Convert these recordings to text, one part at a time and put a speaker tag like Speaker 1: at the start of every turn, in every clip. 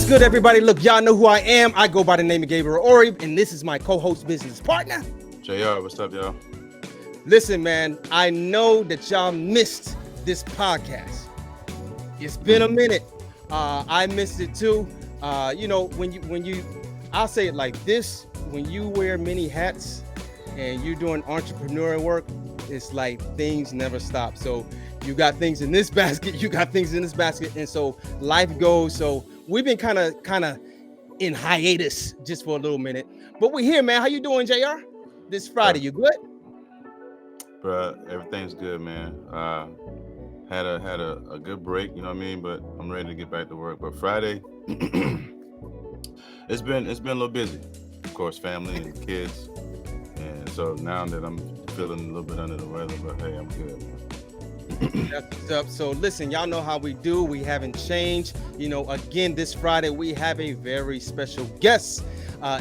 Speaker 1: Good, everybody. Look, y'all know who I am. I go by the name of Gabriel Ori, and this is my co-host business partner.
Speaker 2: JR, what's up, y'all?
Speaker 1: Listen, man, I know that y'all missed this podcast. It's been a minute. I missed it too. When you, I'll say it like this: when you wear many hats and you're doing entrepreneurial work, it's like things never stop. So you got things in this basket, you got things in this basket, and so life goes. So we've been kind of in hiatus just for a little minute, but we're here, man. How you doing, JR? This Friday, you good?
Speaker 2: Bro, everything's good, man. Had a good break, you know what I mean? But I'm ready to get back to work. But Friday, it's been a little busy. Of course, family and kids, and so now that I'm feeling a little bit under the weather, but hey, I'm good, man.
Speaker 1: That's what's up. So listen, y'all know how we do. We haven't changed. Again, this Friday, we have a very special guest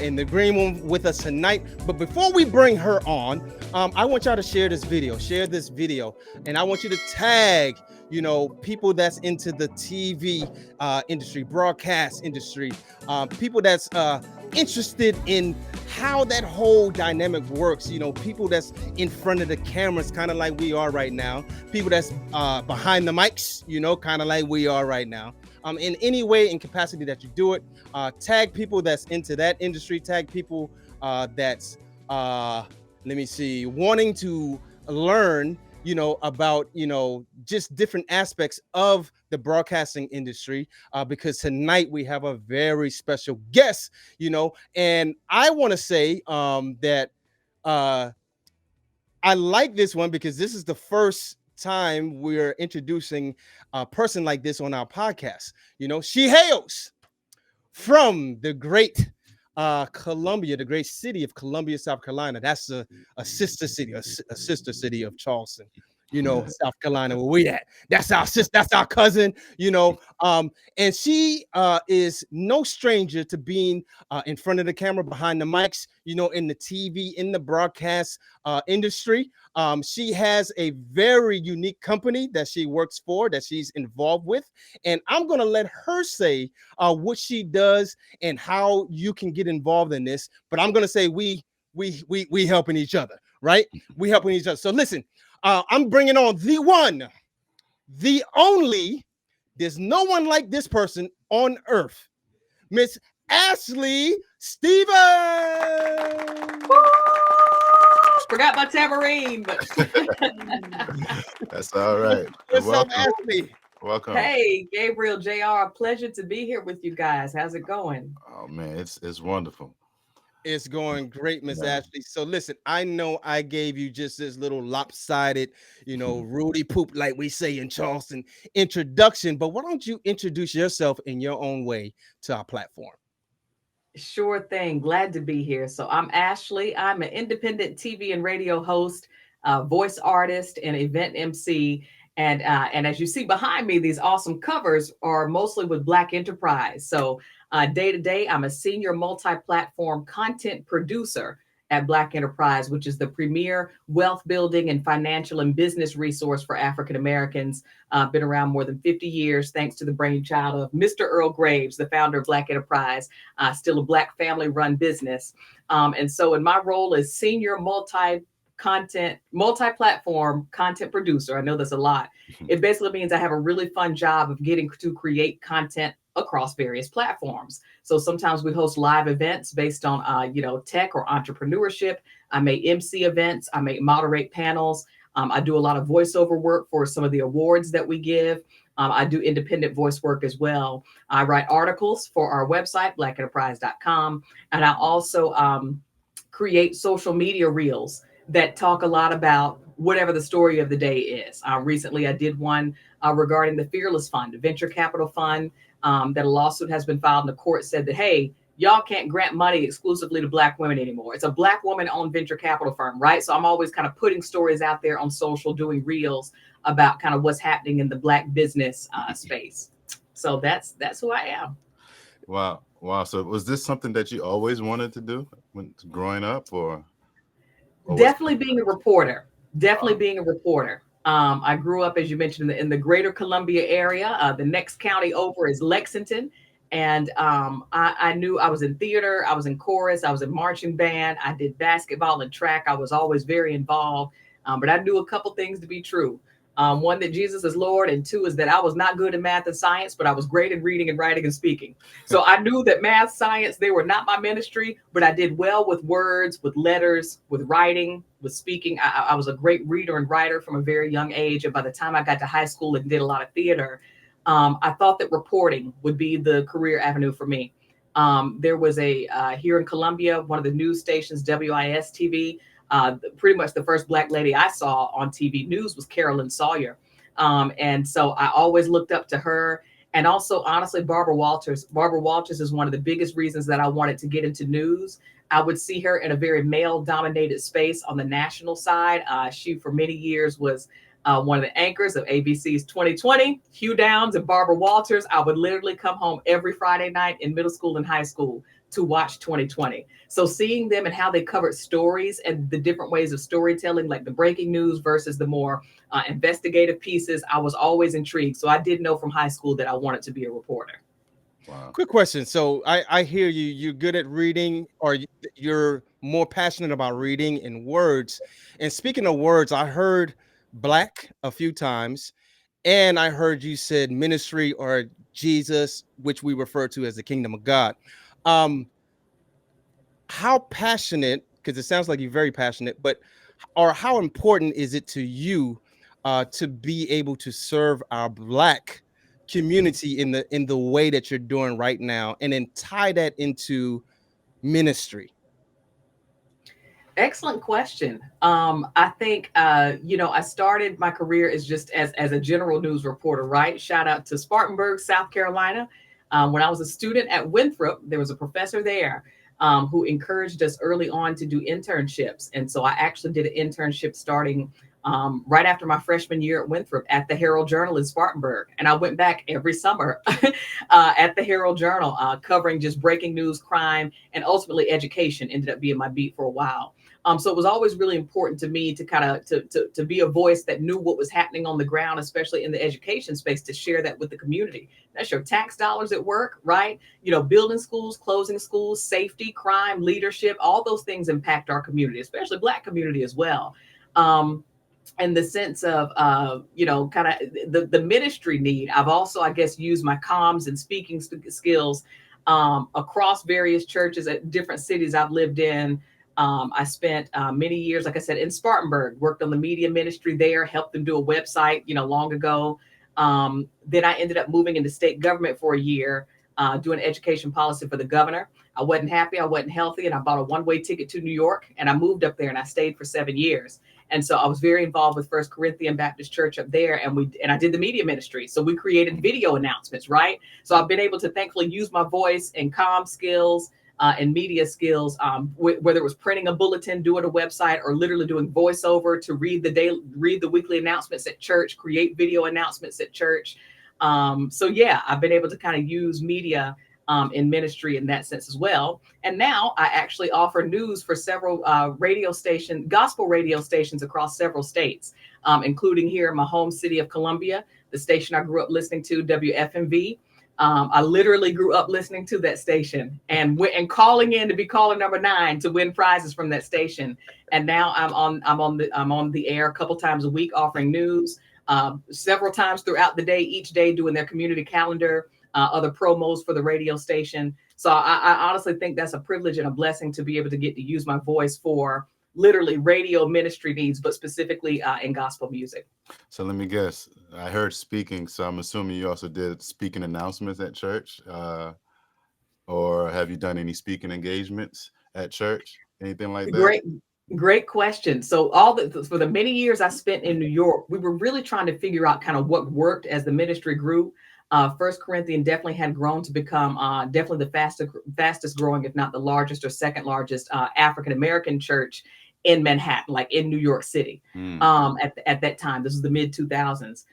Speaker 1: in the green room with us tonight. But before we bring her on, I want y'all to share this video. And I want you to tag, people that's into the TV industry, broadcast industry, people that's interested in how that whole dynamic works. People that's in front of the cameras, kind of like we are right now. People that's behind the mics, kind of like we are right now. In any way and capacity that you do it, tag people that's into that industry. Tag people that's wanting to learn, about, just different aspects of the broadcasting industry, because tonight we have a very special guest, and I want to say that I like this one because this is the first time we're introducing a person like this on our podcast. She hails from the great Columbia, the great city of Columbia, South Carolina. That's a sister city, a sister city of Charleston, South Carolina, where we at. That's our sister, that's our cousin, and she is no stranger to being in front of the camera, behind the mics, in the TV, in the broadcast industry. She has a very unique company that she works for, that she's involved with, and I'm gonna let her say what she does and how you can get involved in this. But I'm gonna say we helping each other, right? We helping each other. So listen, I'm bringing on the one, the only. There's no one like this person on earth, Miss Ashlei Stevens.
Speaker 3: Woo! Forgot my tambourine, but
Speaker 2: That's all right.
Speaker 1: What's up, Ashlei?
Speaker 2: Welcome.
Speaker 3: Hey, Gabriel, JR, pleasure to be here with you guys. How's it going?
Speaker 2: Oh man, it's wonderful.
Speaker 1: It's going great, Miss Ashlei. So listen, I know I gave you just this little lopsided, Rudy poop, like we say in Charleston, introduction, but why don't you introduce yourself in your own way to our platform?
Speaker 3: Sure thing. Glad to be here. So I'm Ashlei. I'm an independent TV and radio host, voice artist, and event MC. And as you see behind me, these awesome covers are mostly with Black Enterprise. So day to day, I'm a senior multi-platform content producer at Black Enterprise, which is the premier wealth building and financial and business resource for African Americans. Been around more than 50 years, thanks to the brainchild of Mr. Earl Graves, the founder of Black Enterprise, still a Black family-run business. And so in my role as senior multi-platform content producer, I know that's a lot. It basically means I have a really fun job of getting to create content across various platforms. So sometimes we host live events based on, tech or entrepreneurship. I may MC events. I may moderate panels. I do a lot of voiceover work for some of the awards that we give. I do independent voice work as well. I write articles for our website, blackenterprise.com. And I also create social media reels that talk a lot about whatever the story of the day is. Recently, I did one regarding the Fearless Fund, a venture capital fund that a lawsuit has been filed in the court said that, hey, y'all can't grant money exclusively to Black women anymore. It's a Black woman-owned venture capital firm, right? So I'm always kind of putting stories out there on social, doing reels about kind of what's happening in the Black business space. So that's who I am.
Speaker 2: Wow. So was this something that you always wanted to do when growing up, or
Speaker 3: definitely being a reporter? I grew up, as you mentioned, in the greater Columbia area. The next county over is Lexington. And I knew I was in theater, I was in chorus, I was in marching band, I did basketball and track. I was always very involved, but I knew a couple things to be true. One, that Jesus is Lord, and two is that I was not good in math and science, but I was great in reading and writing and speaking. So I knew that math, science, they were not my ministry, but I did well with words, with letters, with writing, with speaking. I was a great reader and writer from a very young age. And by the time I got to high school and did a lot of theater, I thought that reporting would be the career avenue for me. There was here in Columbia, one of the news stations, WIS-TV, pretty much the first Black lady I saw on TV news was Carolyn Sawyer. And so I always looked up to her. And also, honestly, Barbara Walters. Barbara Walters is one of the biggest reasons that I wanted to get into news. I would see her in a very male-dominated space on the national side. She, for many years, was one of the anchors of ABC's 2020, Hugh Downs and Barbara Walters. I would literally come home every Friday night in middle school and high school to watch 2020. So seeing them and how they covered stories and the different ways of storytelling, like the breaking news versus the more investigative pieces, I was always intrigued. So I did know from high school that I wanted to be a reporter.
Speaker 2: Wow.
Speaker 1: Quick question. So I hear you, you're good at reading, or you're more passionate about reading and words. And speaking of words, I heard Black a few times, and I heard you said ministry or Jesus, which we refer to as the kingdom of God. How passionate, because it sounds like you're very passionate, but or how important is it to you to be able to serve our Black community in the way that you're doing right now, and then tie that into ministry?
Speaker 3: Excellent question. I think, I started my career as just as a general news reporter, right? Shout out to Spartanburg, South Carolina. When I was a student at Winthrop, there was a professor there who encouraged us early on to do internships. And so I actually did an internship starting right after my freshman year at Winthrop at the Herald Journal in Spartanburg. And I went back every summer at the Herald Journal, covering just breaking news, crime, and ultimately education ended up being my beat for a while. So it was always really important to me to kind of to be a voice that knew what was happening on the ground, especially in the education space, to share that with the community. That's your tax dollars at work, right? Building schools, closing schools, safety, crime, leadership, all those things impact our community, especially Black community as well. And the sense of, kind of the ministry need. I've also, I guess, used my comms and speaking skills across various churches at different cities I've lived in. I spent many years, like I said, in Spartanburg, worked on the media ministry there, helped them do a website, long ago. Then I ended up moving into state government for a year, doing education policy for the governor. I wasn't happy, I wasn't healthy, and I bought a one-way ticket to New York, and I moved up there and I stayed for 7 years. And so I was very involved with First Corinthian Baptist Church up there, and I did the media ministry. So we created video announcements, right? So I've been able to thankfully use my voice and comm skills and media skills, whether it was printing a bulletin, doing a website, or literally doing voiceover to read the weekly announcements at church, create video announcements at church. So yeah, I've been able to kind of use media in ministry in that sense as well. And now I actually offer news for several gospel radio stations across several states, including here in my home city of Columbia, the station I grew up listening to, WFMV. I literally grew up listening to that station and calling in to be caller number 9 to win prizes from that station. And now I'm on the air a couple times a week offering news, several times throughout the day, each day doing their community calendar, other promos for the radio station. So I honestly think that's a privilege and a blessing to be able to get to use my voice for literally radio ministry needs, but specifically in gospel music.
Speaker 2: So let me guess. I heard speaking, so I'm assuming you also did speaking announcements at church, or have you done any speaking engagements at church? Anything like that?
Speaker 3: Great question. So for the many years I spent in New York, we were really trying to figure out kind of what worked as the ministry grew. First Corinthian definitely had grown to become definitely the fastest growing, if not the largest or second largest African-American church in Manhattan, like in New York City. At that time. This was the mid 2000s.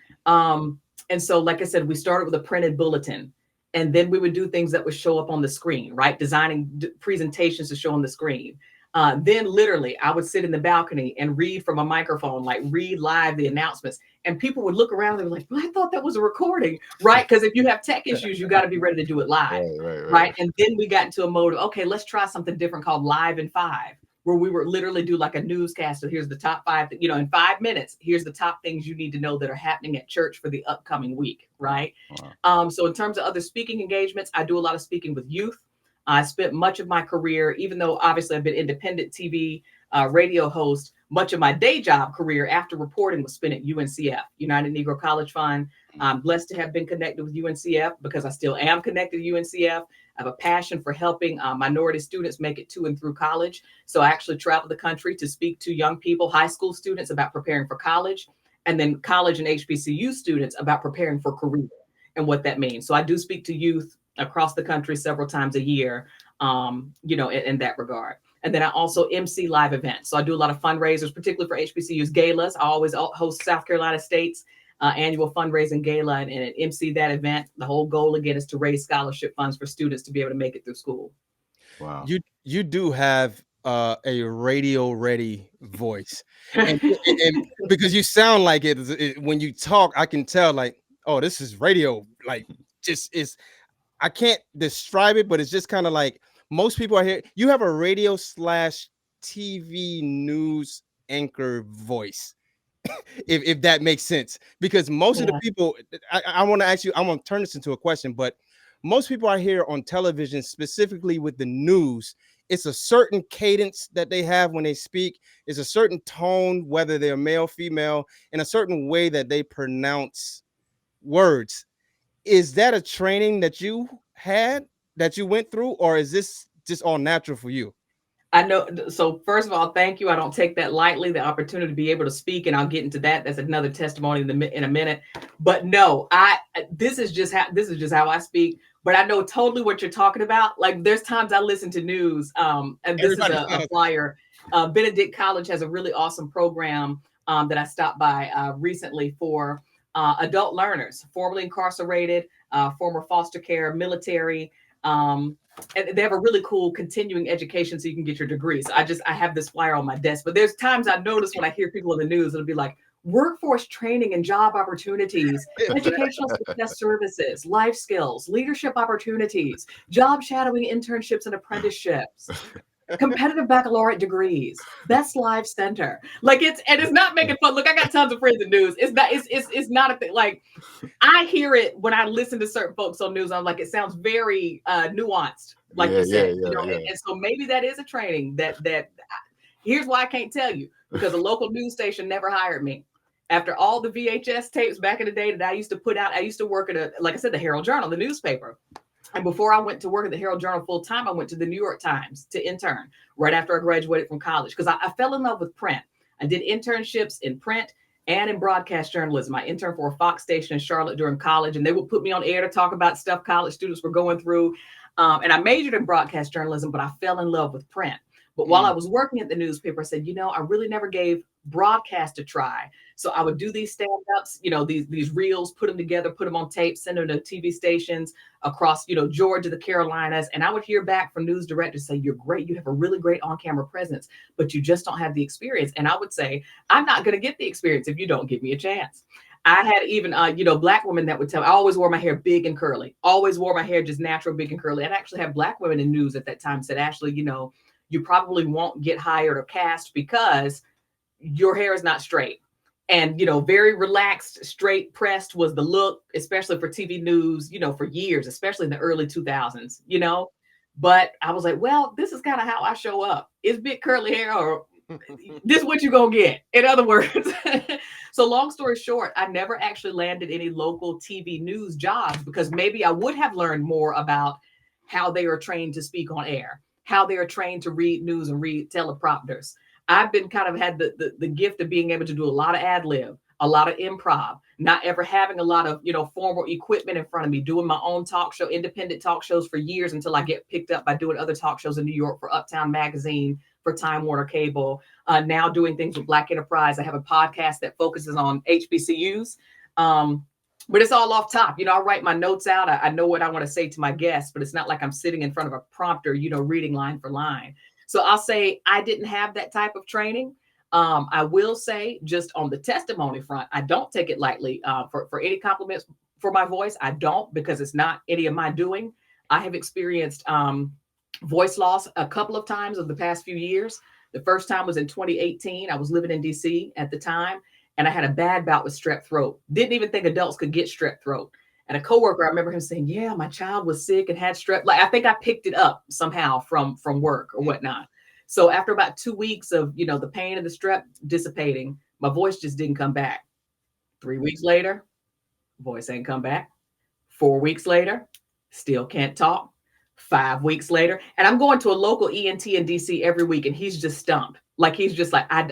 Speaker 3: And so, like I said, we started with a printed bulletin, and then we would do things that would show up on the screen, right? Designing presentations to show on the screen. Then literally I would sit in the balcony and read from a microphone, like read live the announcements. And people would look around and be like, well, I thought that was a recording, right? Because if you have tech issues, you got to be ready to do it live, right? And then we got into a mode of, okay, let's try something different called Live in 5, where we would literally do like a newscast. So here's the top 5, in 5 minutes, here's the top things you need to know that are happening at church for the upcoming week, right? Wow. So in terms of other speaking engagements, I do a lot of speaking with youth. I spent much of my career, even though obviously I've been independent TV, radio host, much of my day job career after reporting was spent at UNCF, United Negro College Fund. I'm blessed to have been connected with UNCF because I still am connected to UNCF. I have a passion for helping minority students make it to and through college. So I actually travel the country to speak to young people, high school students, about preparing for college, and then college and HBCU students about preparing for career and what that means. So I do speak to youth across the country several times a year, in that regard. And then I also MC live events. So I do a lot of fundraisers, particularly for HBCUs galas. I always host South Carolina State's annual fundraising gala and MC that event. The whole goal again is to raise scholarship funds for students to be able to make it through school.
Speaker 1: Wow. You do have a radio ready voice, and because you sound like it when you talk, I can tell like, oh, this is radio. Like, just is. I can't describe it, but it's just kind of like most people are here. You have a radio / TV news anchor voice, if that makes sense, because most of the people, I want to ask you, I'm going to turn this into a question, but most people are here on television, specifically with the news. It's a certain cadence that they have when they speak. It's a certain tone, whether they're male, female, and a certain way that they pronounce words. Is that a training that you had, that you went through, or is this just all natural for you?
Speaker 3: I know. So first of all, thank you. I don't take that lightly, the opportunity to be able to speak, and I'll get into that. That's another testimony in a minute. But no, this is just how I speak. But I know totally what you're talking about. Like, there's times I listen to news, and this is a flyer. Benedict College has a really awesome program that I stopped by recently for adult learners, formerly incarcerated, former foster care, military. And they have a really cool continuing education so you can get your degree. So I have this flyer on my desk, but there's times I notice when I hear people in the news, it'll be like workforce training and job opportunities, educational success services, life skills, leadership opportunities, job shadowing, internships and apprenticeships, competitive baccalaureate degrees, best live center. Like, it's not making fun. Look, I got tons of friends in news. It's not a thing. Like, I hear it when I listen to certain folks on news. I'm like, it sounds very nuanced, like you said. And so maybe that is a training that here's why I can't tell you, because a local news station never hired me. After all the VHS tapes back in the day that I used to put out, I used to work at like I said, the Herald Journal, the newspaper. And before I went to work at the Herald Journal full time, I went to the New York Times to intern right after I graduated from college, because I fell in love with print. I did internships in print and in broadcast journalism. I interned for a Fox station in Charlotte during college, and they would put me on air to talk about stuff college students were going through. And I majored in broadcast journalism, but I fell in love with print. But while I was working at the newspaper, I said, I really never gave broadcast a try. So I would do these stand-ups, these reels, put them together, put them on tape, send them to TV stations across, Georgia, the Carolinas. And I would hear back from news directors say, you're great. You have a really great on-camera presence, but you just don't have the experience. And I would say, I'm not going to get the experience if you don't give me a chance. I had even, Black women that would tell me, I always wore my hair big and curly, always wore my hair just natural, big and curly. And I actually had Black women in news at that time said, Ashlei, you probably won't get hired or cast because your hair is not straight. And, very relaxed, straight pressed was the look, especially for TV news, for years, especially in the early 2000s, But I was like, well, this is kind of how I show up. It's big curly hair, or this is what you're going to get. In other words. So long story short, I never actually landed any local TV news jobs, because maybe I would have learned more about how they are trained to speak on air, how they are trained to read news and read teleprompters. I've been kind of had the gift of being able to do a lot of ad lib, a lot of improv, not ever having a lot of, formal equipment in front of me, doing my own talk show, independent talk shows for years until I get picked up by doing other talk shows in New York for Uptown Magazine, for Time Warner Cable, now doing things with Black Enterprise. I have a podcast that focuses on HBCUs. But it's all off top. I write my notes out. I know what I want to say to my guests, but it's not like I'm sitting in front of a prompter, reading line for line. So I'll say I didn't have that type of training. I will say, just on the testimony front, I don't take it lightly for any compliments for my voice. I don't, because it's not any of my doing. I have experienced voice loss a couple of times over the past few years. The first time was in 2018. I was living in DC at the time, and I had a bad bout with strep throat. Didn't even think adults could get strep throat. And a coworker, I remember him saying, yeah, my child was sick and had strep. Like, I think I picked it up somehow from work or whatnot. So after about 2 weeks of, the pain and the strep dissipating, my voice just didn't come back. 3 weeks later, voice ain't come back. 4 weeks later, still can't talk. 5 weeks later, and I'm going to a local ENT in DC every week, and he's just stumped. Like, he's just like, I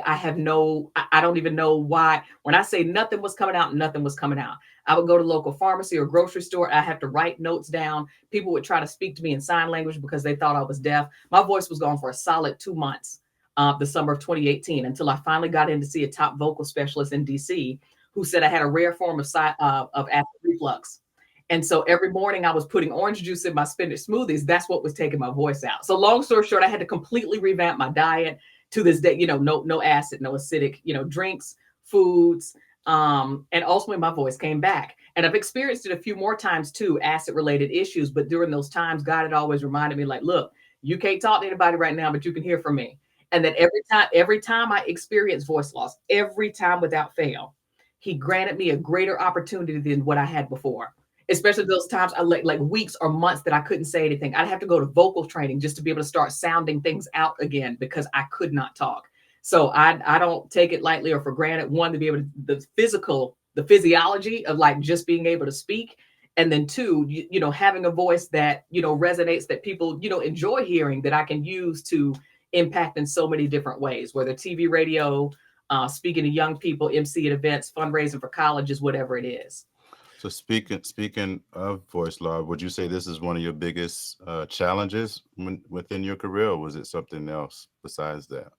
Speaker 3: don't even know why. When I say nothing was coming out, nothing was coming out. I would go to local pharmacy or grocery store. I have to write notes down. People would try to speak to me in sign language because they thought I was deaf. My voice was gone for a solid 2 months, the summer of 2018, until I finally got in to see a top vocal specialist in DC who said I had a rare form of acid reflux. And so every morning I was putting orange juice in my spinach smoothies. That's what was taking my voice out. So long story short, I had to completely revamp my diet. To this day, no acid, no acidic, drinks, foods. And ultimately my voice came back. And I've experienced it a few more times too, acid related issues. But during those times, God had always reminded me, like, look, you can't talk to anybody right now, but you can hear from me. And that every time I experienced voice loss, every time without fail, he granted me a greater opportunity than what I had before. Especially those times, like weeks or months that I couldn't say anything. I'd have to go to vocal training just to be able to start sounding things out again because I could not talk. So I don't take it lightly or for granted. One, to be able to, the physiology of like just being able to speak. And then two, having a voice that, resonates, that people, enjoy hearing, that I can use to impact in so many different ways, whether TV, radio, speaking to young people, MC at events, fundraising for colleges, whatever it is.
Speaker 2: So speaking of voice loss, would you say this is one of your biggest challenges within your career, or was it something else besides that?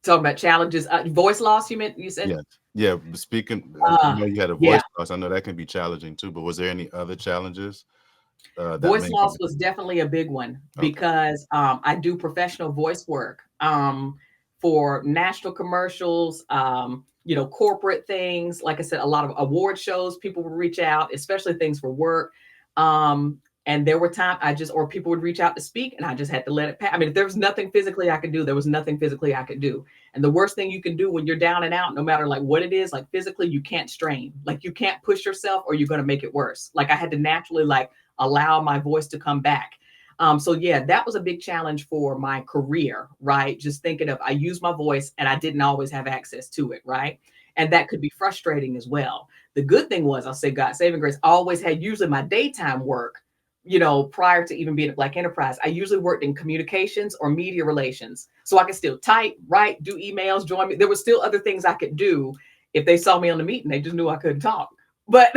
Speaker 3: Talking about challenges, voice loss, you said?
Speaker 2: Yes. Yeah. Speaking, I know you had a voice loss. I know that can be challenging too, but was there any other challenges?
Speaker 3: Voice loss was definitely a big one because I do professional voice work for national commercials, corporate things. Like I said, a lot of award shows, people would reach out, especially things for work. And there were times or people would reach out to speak and I just had to let it pass. I mean, if there was nothing physically I could do, there was nothing physically I could do. And the worst thing you can do when you're down and out, no matter like what it is, like physically, you can't strain, like you can't push yourself or you're going to make it worse. Like I had to naturally like allow my voice to come back. So yeah, that was a big challenge for my career, right? Just thinking of, I use my voice and I didn't always have access to it, right? And that could be frustrating as well. The good thing was, I'll say God saving grace, I always had usually my daytime work, prior to even being at Black Enterprise. I usually worked in communications or media relations. So I could still type, write, do emails, join me. There were still other things I could do. If they saw me on the meeting, they just knew I couldn't talk. But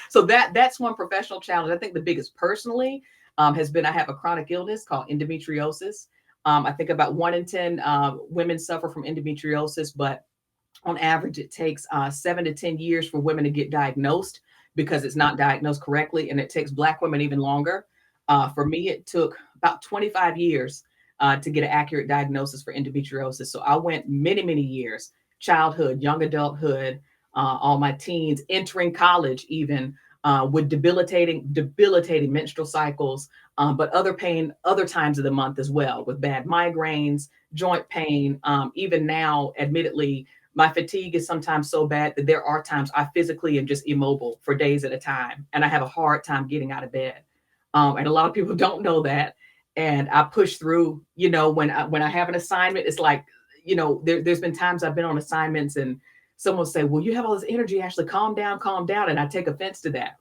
Speaker 3: so that's one professional challenge. I think the biggest personally has been, I have a chronic illness called endometriosis. I think about 1 in 10 women suffer from endometriosis, but on average, it takes 7 to 10 years for women to get diagnosed because it's not diagnosed correctly. And it takes Black women even longer. For me, it took about 25 years to get an accurate diagnosis for endometriosis. So I went many, many years, childhood, young adulthood, all my teens, entering college even, with debilitating menstrual cycles, but other pain, other times of the month as well, with bad migraines, joint pain. Even now, admittedly, my fatigue is sometimes so bad that there are times I physically am just immobile for days at a time, and I have a hard time getting out of bed. And a lot of people don't know that. And I push through, when I have an assignment, it's like, there's been times I've been on assignments and someone will say, well, you have all this energy, Ashley, calm down. And I take offense to that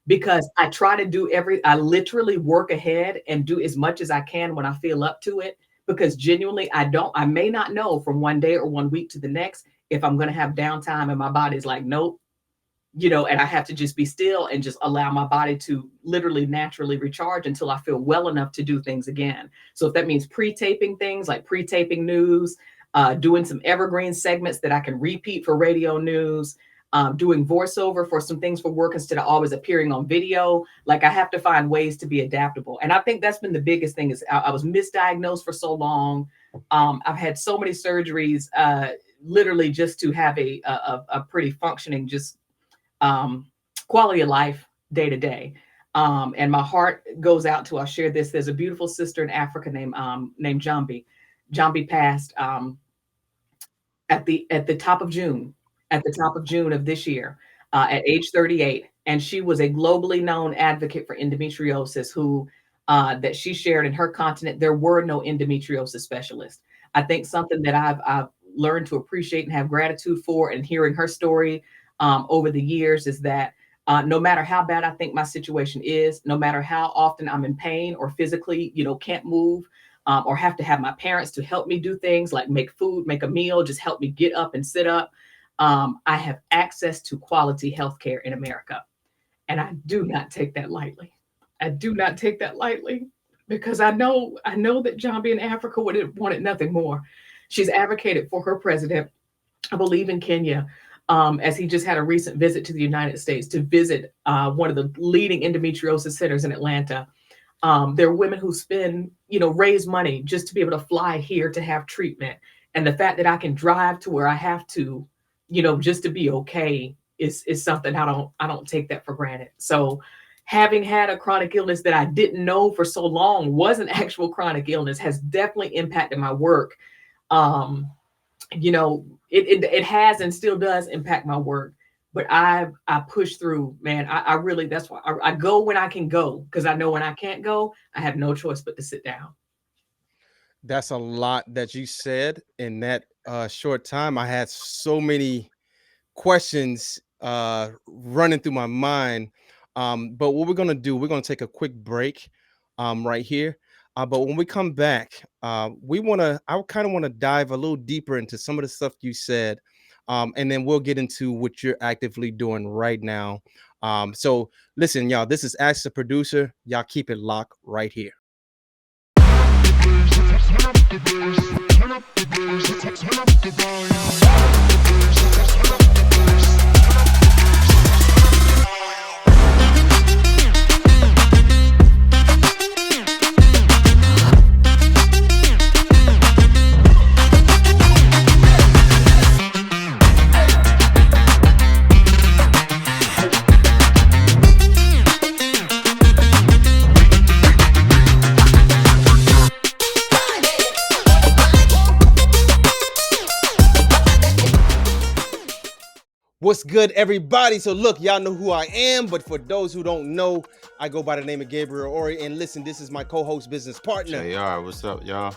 Speaker 3: because I try to do I literally work ahead and do as much as I can when I feel up to it, because genuinely I may not know from one day or 1 week to the next if I'm going to have downtime and my body's like, nope, you know, and I have to just be still and just allow my body to literally naturally recharge until I feel well enough to do things again. So if that means pre-taping things like pre-taping news, doing some evergreen segments that I can repeat for radio news, doing voiceover for some things for work instead of always appearing on video. Like I have to find ways to be adaptable. And I think that's been the biggest thing is I was misdiagnosed for so long. I've had so many surgeries, literally just to have a pretty functioning, just quality of life day to day. And my heart goes out to, I'll share this. There's a beautiful sister in Africa named Jambi. Jambi passed at the top of June of this year, at age 38. And she was a globally known advocate for endometriosis who, that she shared in her continent, there were no endometriosis specialists. I think something that I've learned to appreciate and have gratitude for, and hearing her story over the years, is that no matter how bad I think my situation is, no matter how often I'm in pain or physically, you know, can't move, or have to have my parents to help me do things like make food, make a meal, just help me get up and sit up, I have access to quality healthcare in America. And I do not take that lightly. I do not take that lightly, because I know that Jambi in Africa would have wanted nothing more. She's advocated for her president, I believe in Kenya, as he just had a recent visit to the United States to visit one of the leading endometriosis centers in Atlanta. There are women who spend, you know, raise money just to be able to fly here to have treatment. And the fact that I can drive to where I have to, you know, just to be okay is something I don't take that for granted. So having had a chronic illness that I didn't know for so long was an actual chronic illness has definitely impacted my work. You know, it has and still does impact my work, but I push through, man. I really, that's why I go when I can go, because I know when I can't go, I have no choice but to sit down.
Speaker 1: That's a lot that you said in that short time. I had so many questions running through my mind. But what we're going to do, we're going to take a quick break right here. But when we come back, I kind of want to dive a little deeper into some of the stuff you said. And then we'll get into what you're actively doing right now. So listen, y'all, this is Ash the producer. Y'all keep it locked right here. What's good, everybody? So look, y'all know who I am, but for those who don't know, I go by the name of Gabriel Ori. And listen, this is my co-host business partner.
Speaker 2: JR, what's up, y'all?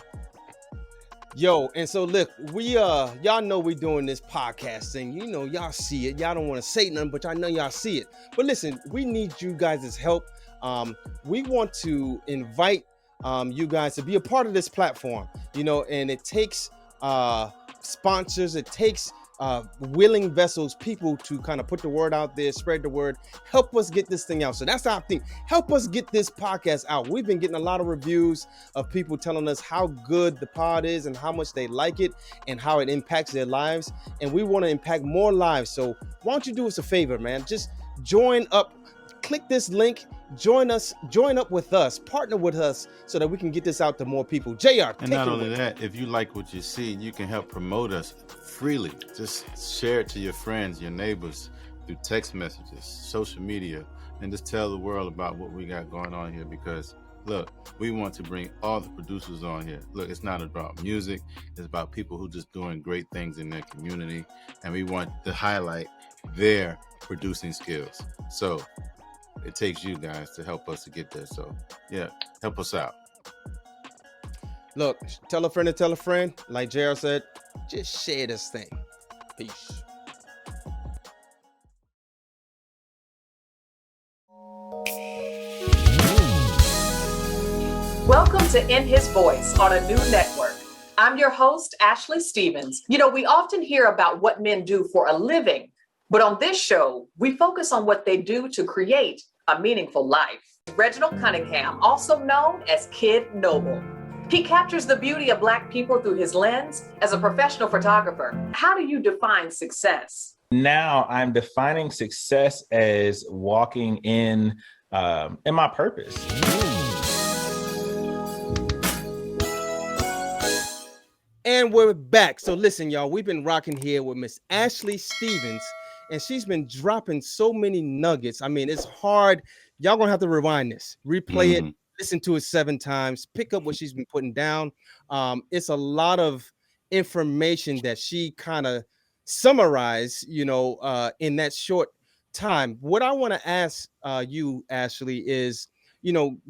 Speaker 1: Yo, and so look, we y'all know we doing this podcast thing. You know, y'all see it. Y'all don't want to say nothing, but I know y'all see it. But listen, we need you guys' help. We want to invite you guys to be a part of this platform, you know, and it takes sponsors, it takes willing vessels, people to kind of put the word out there, spread the word, help us get this thing out. So that's our thing. Help us get this podcast out. We've been getting a lot of reviews of people telling us how good the pod is and how much they like it and how it impacts their lives. And we want to impact more lives. So why don't you do us a favor, man? Just join up, click this link, join up with us, partner with us so that we can get this out to more people. JR,
Speaker 2: and not only that, if you like what you see, you can help promote us freely. Just share it to your friends, your neighbors, through text messages, social media, and just tell the world about what we got going on here, because look, we want to bring all the producers on here. Look, it's not about music, it's about people who just doing great things in their community, and we want to highlight their producing skills. So it takes you guys to help us to get there. So yeah, help us out.
Speaker 1: Look, tell a friend to tell a friend. Like JR said, just share this thing. Peace.
Speaker 3: Welcome to In His Voice on a new network. I'm your host, Ashlei Stevens. You know, we often hear about what men do for a living, but on this show, we focus on what they do to create a meaningful life. Reginald Cunningham, also known as Kid Noble. He captures the beauty of Black people through his lens as a professional photographer. How do you define success?
Speaker 4: Now I'm defining success as walking in my purpose.
Speaker 1: And we're back. So listen, y'all, we've been rocking here with Miss Ashlei Stevens, and she's been dropping so many nuggets. I mean, it's hard. Y'all gonna have to rewind this, replay it, listen to it 7 times, pick up what she's been putting down. It's a lot of information that she kind of summarized, in that short time. What I want to ask you, Ashlei, is,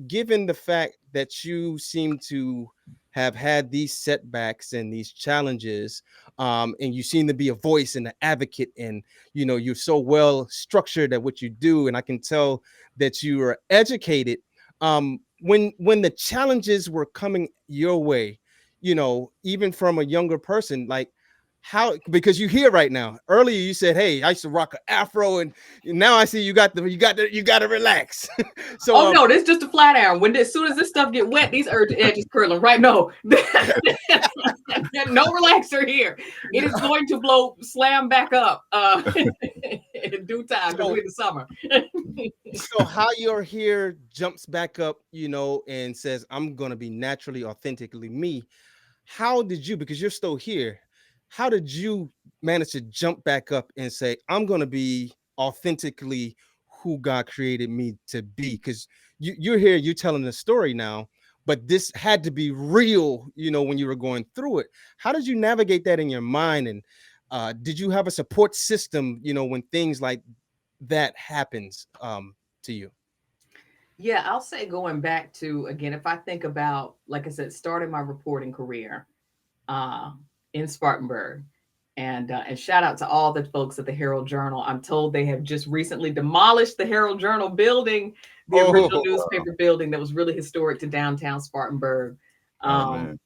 Speaker 1: given the fact that you seem to have had these setbacks and these challenges, and you seem to be a voice and an advocate, and you're so well structured at what you do, and I can tell that you are educated. When the challenges were coming your way, even from a younger person, like how, because you here right now. Earlier you said, hey, I used to rock an afro, and now I see you got to relax. So
Speaker 3: no, this is just a flat iron. As soon as this stuff get wet, these edges curling, right? No. No relaxer here. It is going to slam back up in due time, because we're in the summer.
Speaker 1: So how your hair jumps back up, and says, I'm gonna be naturally, authentically me. How did you, because you're still here, how did you manage to jump back up and say, I'm going to be authentically who God created me to be? Because you're here, you're telling the story now, but this had to be real, when you were going through it. How did you navigate that in your mind? And did you have a support system, when things like that happens to you?
Speaker 3: Yeah, I'll say, going back to, again, if I think about, like I said, starting my reporting career, in Spartanburg, and shout out to all the folks at the Herald Journal. I'm told they have just recently demolished the Herald Journal building, the original newspaper building that was really historic to downtown Spartanburg. And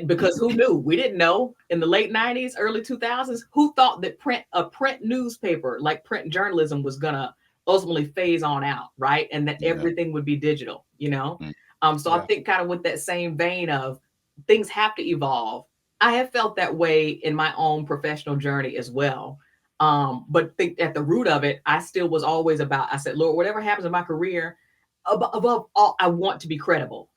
Speaker 3: because who knew? We didn't know in the late 90s, early 2000s, who thought that a print newspaper like print journalism was gonna ultimately phase on out, right? And that everything would be digital, So I think kind of with that same vein of things have to evolve. I have felt that way in my own professional journey as well. But think at the root of it, I still was always about, I said, Lord, whatever happens in my career, above all, I want to be credible.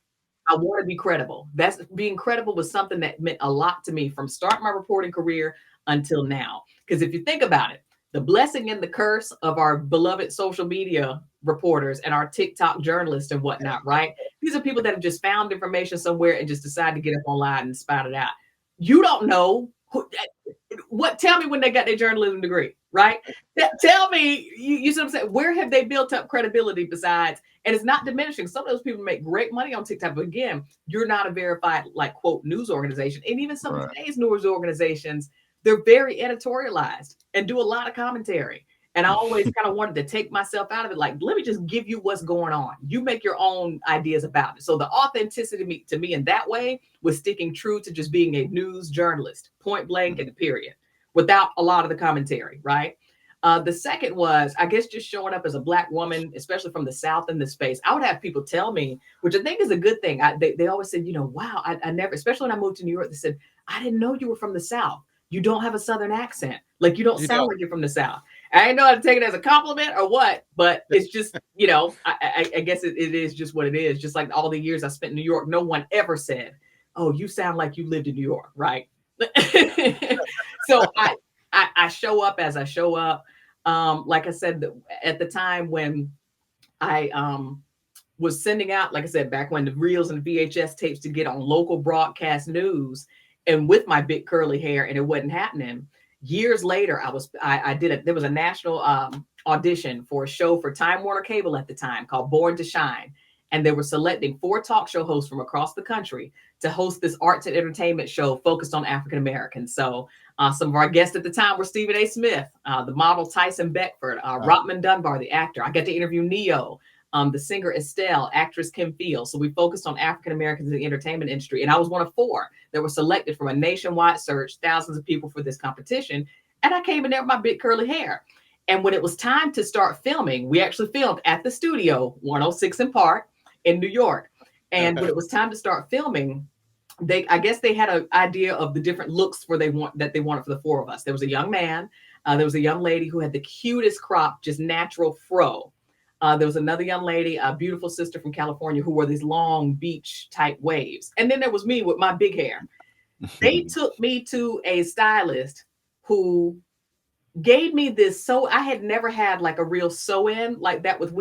Speaker 3: I want to be credible. That's being credible was something that meant a lot to me from start my reporting career until now. Because if you think about it, the blessing and the curse of our beloved social media reporters and our TikTok journalists and whatnot, right? These are people that have just found information somewhere and just decided to get up online and spout it out. You don't know tell me when they got their journalism degree, right? Tell me, you see what I'm saying? Where have they built up credibility besides? And it's not diminishing. Some of those people make great money on TikTok, but again, you're not a verified, like, quote, news organization. And even some of today's news organizations, they're very editorialized and do a lot of commentary. And I always kind of wanted to take myself out of it. Like, let me just give you what's going on. You make your own ideas about it. So the authenticity to me in that way was sticking true to just being a news journalist, point blank and period, without a lot of the commentary, right? The second was, I guess, just showing up as a Black woman, especially from the South in this space. I would have people tell me, which I think is a good thing. They always said, wow, I never, especially when I moved to New York, they said, I didn't know you were from the South. You don't have a Southern accent. Like, you don't sound like you're from the South. I didn't know how to take it as a compliment or what, but it's just, I guess it is just what it is. Just like all the years I spent in New York, no one ever said, oh, you sound like you lived in New York, right? So I show up as I show up. Like I said, at the time when I was sending out, like I said, back when the reels and the VHS tapes to get on local broadcast news, and with my big curly hair, and it wasn't happening. Years later, there was a national audition for a show for Time Warner Cable at the time called Born to Shine. And they were selecting 4 talk show hosts from across the country to host this arts and entertainment show focused on African Americans. So some of our guests at the time were Stephen A. Smith, the model Tyson Beckford, Rotman Dunbar, the actor. I got to interview Neo, the singer Estelle, actress Kim Fields. So we focused on African Americans in the entertainment industry. And I was one of 4 that were selected from a nationwide search, thousands of people for this competition. And I came in there with my big curly hair. And when it was time to start filming, we actually filmed at the studio, 106 in Park in New York. And when it was time to start filming, I guess they had an idea of the different looks that they wanted for the 4 of us. There was a young man, there was a young lady who had the cutest crop, just natural fro. There was another young lady, a beautiful sister from California, who wore these long beach type waves. And then there was me with my big hair. They took me to a stylist who gave me this. So I had never had like a real sew-in like that with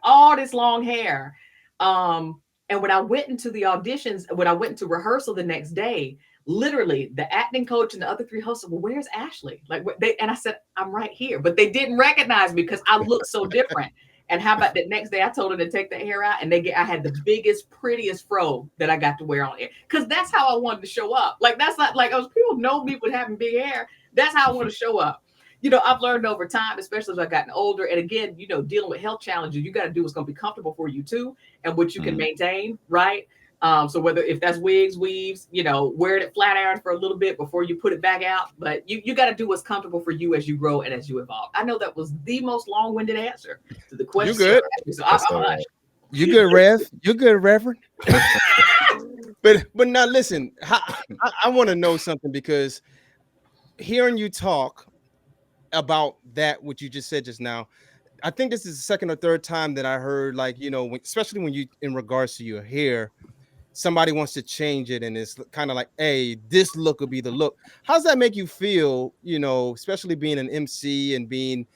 Speaker 3: all this long hair. And when I went into the auditions, when I went into rehearsal the next day, literally the acting coach and the other 3 hosts said, well, where's Ashley? And I said, I'm right here. But they didn't recognize me because I looked so different. And how about that next day I told her to take the hair out, and I had the biggest, prettiest fro that I got to wear on air. Because that's how I wanted to show up. Like, that's not like people know me with having big hair. That's how I want to show up. I've learned over time, especially as I've gotten older. And again, dealing with health challenges, you got to do what's going to be comfortable for you too, and what you can maintain, right? So if that's wigs, weaves, wearing it flat iron for a little bit before you put it back out. But you got to do what's comfortable for you as you grow and as you evolve. I know that was the most long-winded answer to the question.
Speaker 1: You good?
Speaker 3: So I'm
Speaker 1: you good, Rev? You good, Reverend? but now listen, I want to know something, because hearing you talk about that, what you just said just now, I think this is the second or third time that I heard, especially when you, in regards to your hair, somebody wants to change it, and it's kind of like, hey, this look will be the look. How does that make you feel, especially being an MC and being,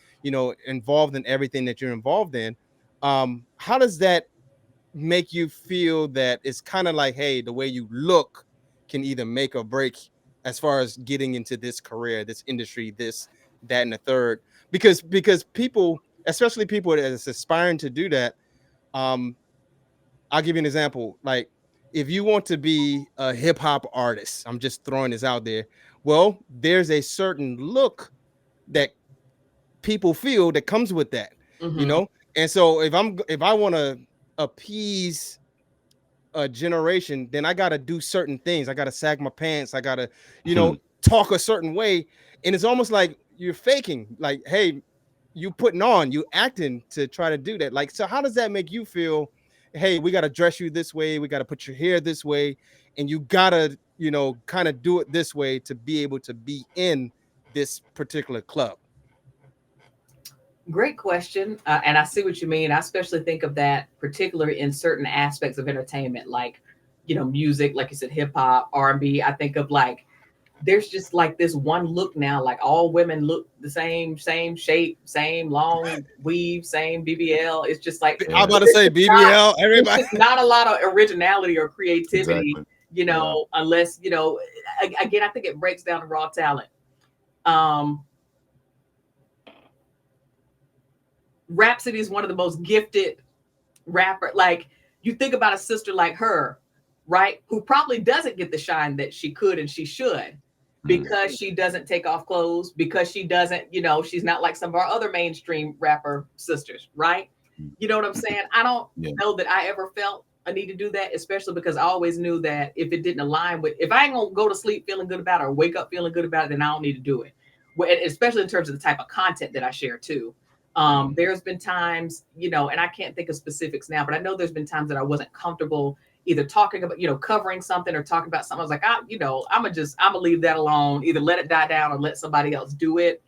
Speaker 1: involved in everything that you're involved in? How does that make you feel that it's kind of like, hey, the way you look can either make or break as far as getting into this career, this industry, this, that, and the third? Because people, especially people that's aspiring to do that, I'll give you an example. Like, if you want to be a hip hop artist, I'm just throwing this out there. Well, there's a certain look that people feel that comes with that, And so if I want to appease a generation, then I got to do certain things. I got to sag my pants. I got to, talk a certain way. And it's almost like you're faking, like, hey, you acting to try to do that. Like, so how does that make you feel? Hey, we got to dress you this way. We got to put your hair this way. And you got to, kind of do it this way to be able to be in this particular club.
Speaker 3: Great question. And I see what you mean. I especially think of that particularly in certain aspects of entertainment, like, music, like you said, hip hop, R&B. I think of like, there's just like this one look now, like all women look the same shape, same long weave, same BBL. It's just like,
Speaker 1: I'm about to say BBL, everybody.
Speaker 3: Not a lot of originality or creativity, unless, again, I think it breaks down to raw talent. Rhapsody is one of the most gifted rapper. Like, you think about a sister like her, right? Who probably doesn't get the shine that she could and she should, because she doesn't take off clothes, because she doesn't, she's not like some of our other mainstream rapper sisters, right? You know what I'm saying? I don't know that I ever felt a need to do that, especially because I always knew that if it didn't align with, if I ain't gonna go to sleep feeling good about it or wake up feeling good about it, then I don't need to do it. Especially in terms of the type of content that I share too. There's been times, and I can't think of specifics now, but I know there's been times that I wasn't comfortable either talking about, covering something or talking about something. I was like, I'm gonna leave that alone, either let it die down or let somebody else do it.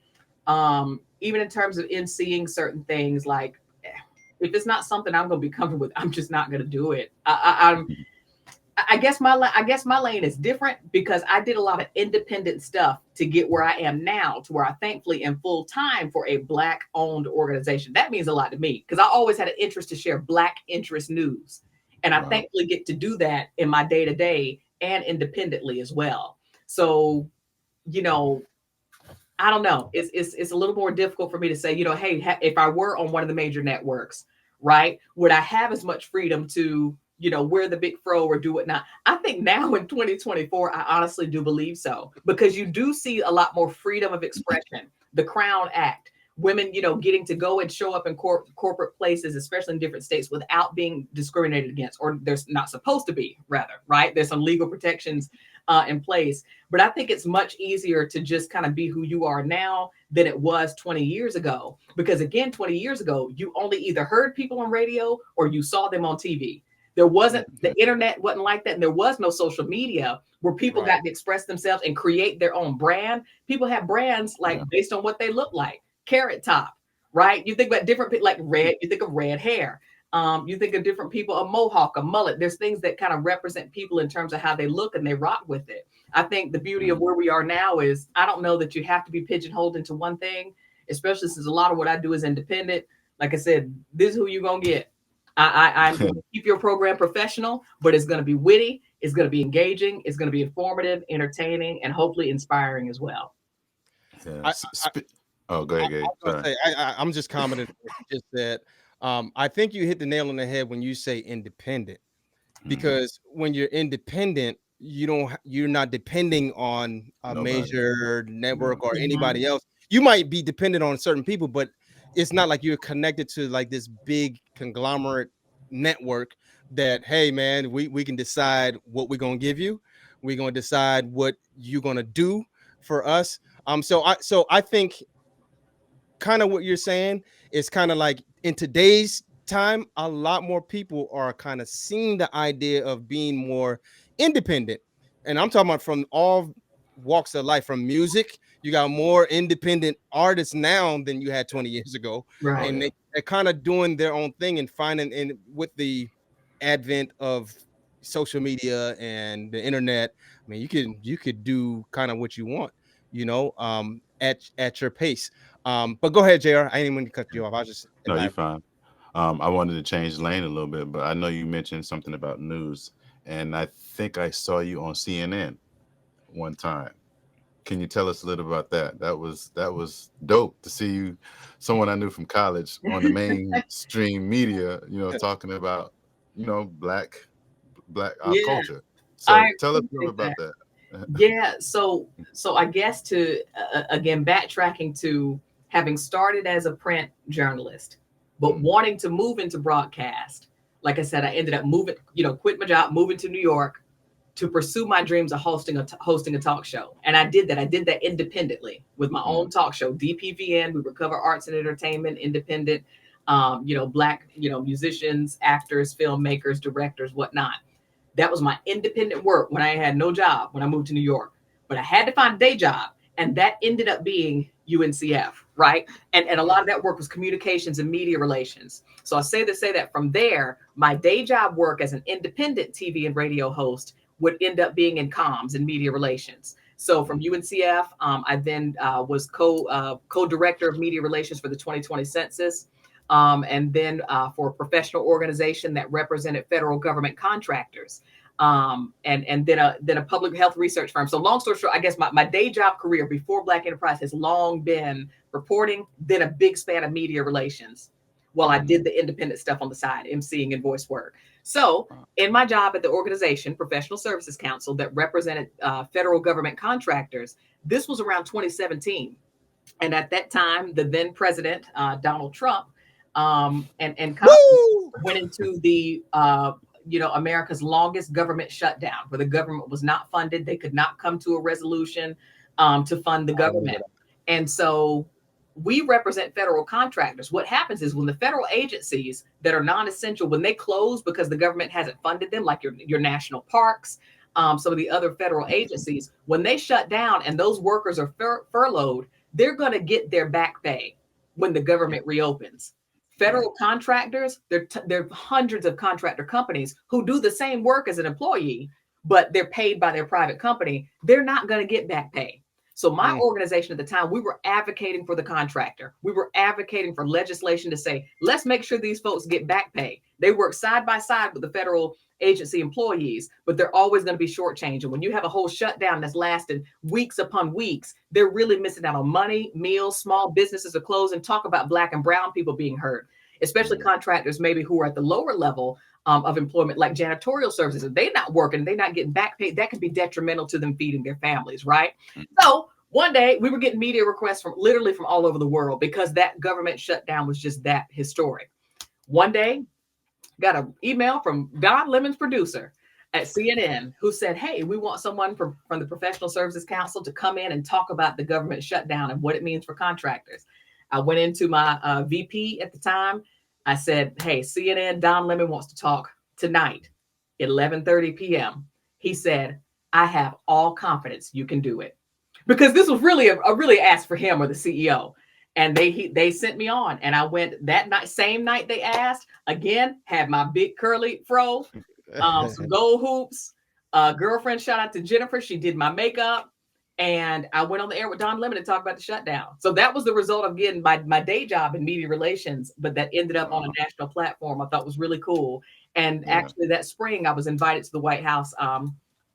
Speaker 3: Even in terms of emceeing certain things, like, if it's not something I'm gonna be comfortable with, I'm just not gonna do it. I guess my lane is different because I did a lot of independent stuff to get where I am now, to where I thankfully am full time for a Black owned organization. That means a lot to me because I always had an interest to share Black interest news. And I thankfully get to do that in my day to day and independently as well. So, I don't know. It's a little more difficult for me to say, hey, if I were on one of the major networks, right, would I have as much freedom to, wear the big fro or do whatnot? I think now in 2024, I honestly do believe so, because you do see a lot more freedom of expression. The Crown Act, women, getting to go and show up in corporate places, especially in different states, without being discriminated against, or there's not supposed to be, rather, right? There's some legal protections in place. But I think it's much easier to just kind of be who you are now than it was 20 years ago. Because again, 20 years ago, you only either heard people on radio or you saw them on TV. There wasn't, the internet wasn't like that. And there was no social media where people got to express themselves and create their own brand. People have brands based on what they look like. Carrot Top, right? You think about different people like red, you think of red hair. You think of different people, a mohawk, a mullet. There's things that kind of represent people in terms of how they look and they rock with it. I think the beauty of where we are now is I don't know that you have to be pigeonholed into one thing, especially since a lot of what I do is independent. Like I said, this is who you're going to get. I'm going to keep your program professional, but it's going to be witty. It's going to be engaging. It's going to be informative, entertaining, and hopefully inspiring as well.
Speaker 2: Yeah. Go ahead.
Speaker 1: I'm just commenting on what you just said. I think you hit the nail on the head when you say independent, because when you're independent, you're not depending on a major network or anybody else. You might be dependent on certain people, but it's not like you're connected to like this big conglomerate network that, hey man, we can decide what we're going to give you. We're going to decide what you're going to do for us. So I think kind of what you're saying is kind of like in today's time, a lot more people are kind of seeing the idea of being more independent. And I'm talking about from all walks of life, from music. You got more independent artists now than you had 20 years ago.
Speaker 3: Right.
Speaker 1: And they're kind of doing their own thing and finding, and with the advent of social media and the internet, I mean, you could do kind of what you want, at your pace. But go ahead, JR. I didn't mean to cut you off. I was just
Speaker 2: No, you're fine. I wanted to change lane a little bit, but I know you mentioned something about news, and I think I saw you on CNN one time. Can you tell us a little about that? That was dope to see you, someone I knew from college, on the mainstream media, talking about, black culture. So tell us a little about that.
Speaker 3: Yeah. So I guess to again, backtracking to having started as a print journalist, but wanting to move into broadcast. Like I said, I ended up moving, quit my job, moving to New York to pursue my dreams of hosting a talk show. And I did that. I did that independently with my own talk show, DPVN. We cover arts and entertainment, independent, Black, musicians, actors, filmmakers, directors, whatnot. That was my independent work when I had no job when I moved to New York. But I had to find a day job. And that ended up being UNCF, right? And a lot of that work was communications and media relations. So I say that from there, my day job work as an independent TV and radio host would end up being in comms and media relations. So from UNCF, I then was co-director of media relations for the 2020 census. And then for a professional organization that represented federal government contractors. And then a public health research firm. So long story short, I guess my day job career before Black Enterprise has long been reporting, then a big span of media relations while I did the independent stuff on the side, emceeing and voice work. So in my job at the organization, Professional Services Council, that represented federal government contractors, this was around 2017. And at that time, the then president, Donald Trump, and went into the America's longest government shutdown, where the government was not funded. They could not come to a resolution to fund the government. And so we represent federal contractors. What happens is when the federal agencies that are non-essential, when they close because the government hasn't funded them, like your national parks, some of the other federal agencies, when they shut down and those workers are furloughed, they're going to get their back pay when the government reopens. Federal contractors, there are hundreds of contractor companies who do the same work as an employee, but they're paid by their private company. They're not going to get back pay. So my organization at the time, we were advocating for the contractor. We were advocating for legislation to say, let's make sure these folks get back pay. They work side by side with the federal agency employees, but they're always going to be shortchanged. And when you have a whole shutdown that's lasted weeks upon weeks, they're really missing out on money, meals, small businesses are closed, and talk about Black and brown people being hurt, especially contractors maybe who are at the lower level of employment, like janitorial services. If they're not working, they're not getting back pay, that can be detrimental to them feeding their families, right? So one day we were getting media requests from literally from all over the world because that government shutdown was just that historic. One day, got an email from Don Lemon's producer at CNN who said, hey, we want someone from the Professional Services Council to come in and talk about the government shutdown and what it means for contractors. I went into my VP at the time. I said, hey, CNN, Don Lemon wants to talk tonight at 11:30 p.m. He said, I have all confidence you can do it. Because this was really a really ask for him or the CEO. And they sent me on, and I went that night, same night they asked. Again, had my big curly fro, some gold hoops. Girlfriend, shout out to Jennifer. She did my makeup, and I went on the air with Don Lemon to talk about the shutdown. So that was the result of getting my day job in media relations, but that ended up on a national platform. I thought was really cool. And actually, that spring, I was invited to the White House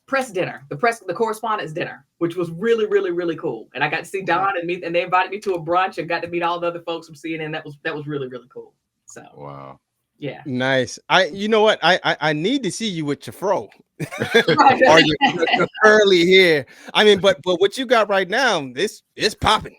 Speaker 3: press dinner, the correspondence dinner, which was really, really, really cool. And I got to see Don and they invited me to a brunch and got to meet all the other folks from CNN. That was really, really cool. So
Speaker 2: wow.
Speaker 3: Yeah.
Speaker 1: Nice. You know what? I need to see you with your fro or your curly hair. I mean, but what you got right now, it's popping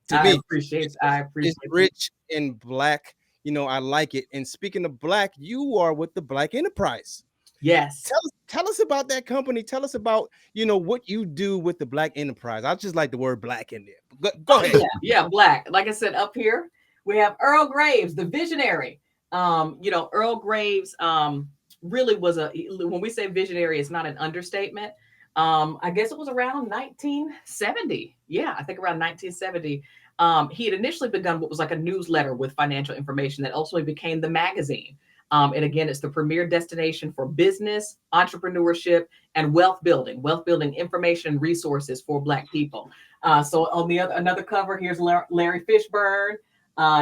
Speaker 1: to me.
Speaker 3: I appreciate
Speaker 1: it's rich and black. You know, I like it. And speaking of black, you are with the Black Enterprise.
Speaker 3: Yes.
Speaker 1: Tell us about that company. Tell us about, what you do with the Black Enterprise. I just like the word black in there. Go ahead.
Speaker 3: Yeah, black. Like I said, up here, we have Earl Graves, the visionary. Earl Graves really was when we say visionary, it's not an understatement. I guess it was around 1970. Yeah, I think around 1970. He had initially begun what was like a newsletter with financial information that ultimately became the magazine. And again, it's the premier destination for business, entrepreneurship, and wealth building information and resources for Black people. So on another cover, here's Larry Fishburne.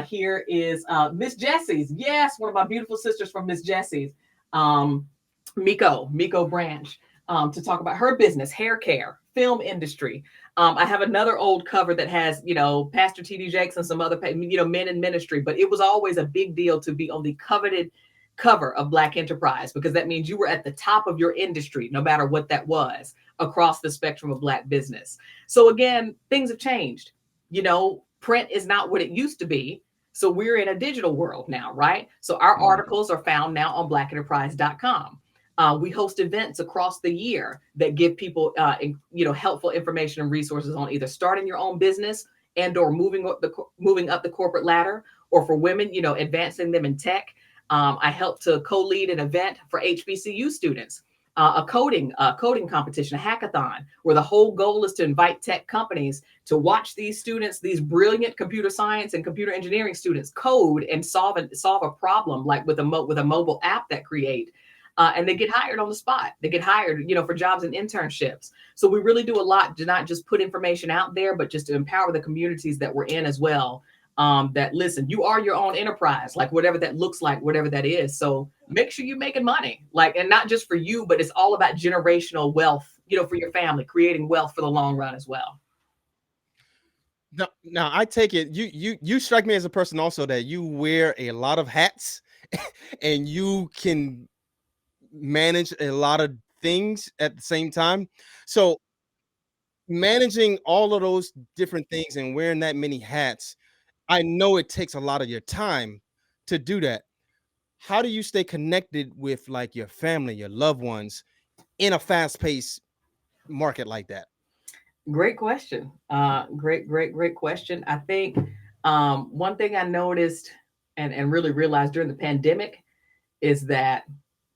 Speaker 3: Here is Miss Jessie's. Yes, one of my beautiful sisters from Miss Jessie's, Miko Branch, to talk about her business, hair care, film industry. I have another old cover that has, Pastor T.D. Jakes and some other, men in ministry, but it was always a big deal to be on the coveted cover of Black Enterprise, because that means you were at the top of your industry, no matter what that was, across the spectrum of Black business. So again, things have changed. Print is not what it used to be. So we're in a digital world now, right? So our articles are found now on blackenterprise.com. We host events across the year that give people, helpful information and resources on either starting your own business and or moving up the corporate ladder, or for women, advancing them in tech. I helped to co-lead an event for HBCU students, a coding competition, a hackathon, where the whole goal is to invite tech companies to watch these students, these brilliant computer science and computer engineering students, code and solve a problem, like with a mobile app that create. And they get hired on the spot. They get hired, for jobs and internships. So we really do a lot to not just put information out there, but just to empower the communities that we're in as well. That listen, you are your own enterprise, like whatever that looks like, whatever that is. So make sure you're making money, and not just for you, but it's all about generational wealth, for your family, creating wealth for the long run as well.
Speaker 1: Now I take it you strike me as a person also that you wear a lot of hats and you can manage a lot of things at the same time. So managing all of those different things and wearing that many hats, I know it takes a lot of your time to do that. How do you stay connected with like your family, your loved ones in a fast-paced market like that?
Speaker 3: Great question. Great question. I think one thing I noticed and really realized during the pandemic is that